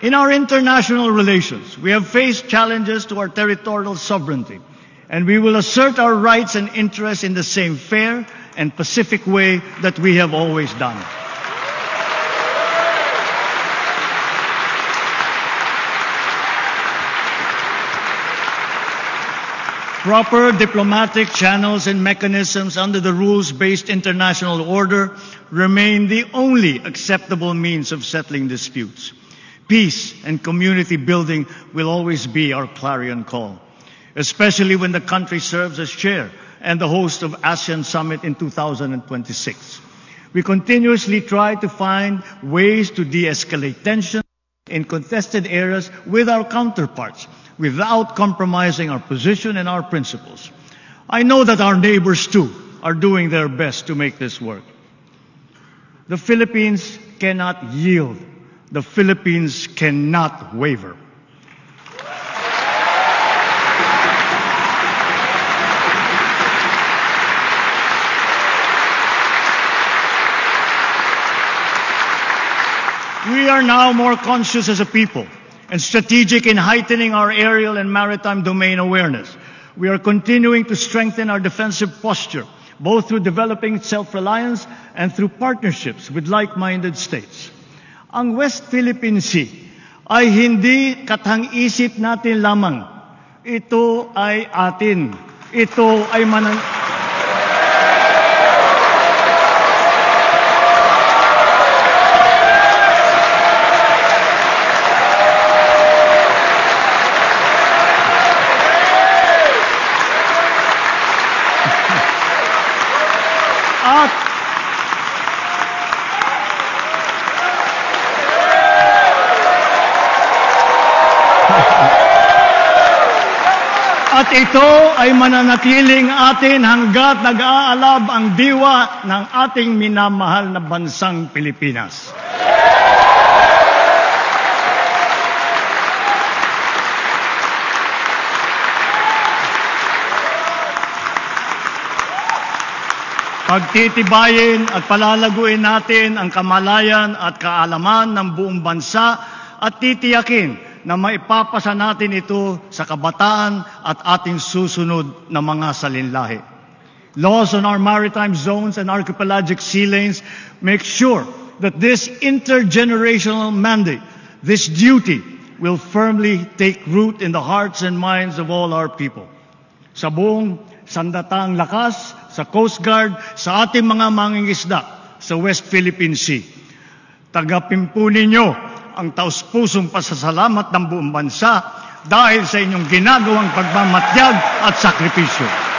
In our international relations, we have faced challenges to our territorial sovereignty, and we will assert our rights and interests in the same fair and pacific way that we have always done. Proper diplomatic channels and mechanisms under the rules-based international order remain the only acceptable means of settling disputes. Peace and community building will always be our clarion call, especially when the country serves as chair and the host of ASEAN Summit in 2026. We continuously try to find ways to de-escalate tension in contested areas with our counterparts, without compromising our position and our principles. I know that our neighbors too are doing their best to make this work. The Philippines cannot yield. The Philippines cannot waver. We are now more conscious as a people and strategic in heightening our aerial and maritime domain awareness. We are continuing to strengthen our defensive posture, both through developing self-reliance and through partnerships with like-minded states. Ang West Philippine Sea ay hindi katang-isip natin lamang. Ito ay atin. Ito ay At ito ay mananatiling atin hanggat nag-aalab ang diwa ng ating minamahal na bansang Pilipinas. Pagtitibayin at palalaguin natin ang kamalayan at kaalaman ng buong bansa at titiyakin na maipapasa natin ito sa kabataan at ating susunod na mga salinlahi. Laws on our maritime zones and archipelagic sea lanes make sure that this intergenerational mandate, this duty, will firmly take root in the hearts and minds of all our people. Sa buong sandatang lakas, sa Coast Guard, sa ating mga mangingisda sa West Philippine Sea, tagapimpunin niyo ang taus-pusong pasasalamat ng buong bansa dahil sa inyong ginagawang pagmamatyag at sakripisyo.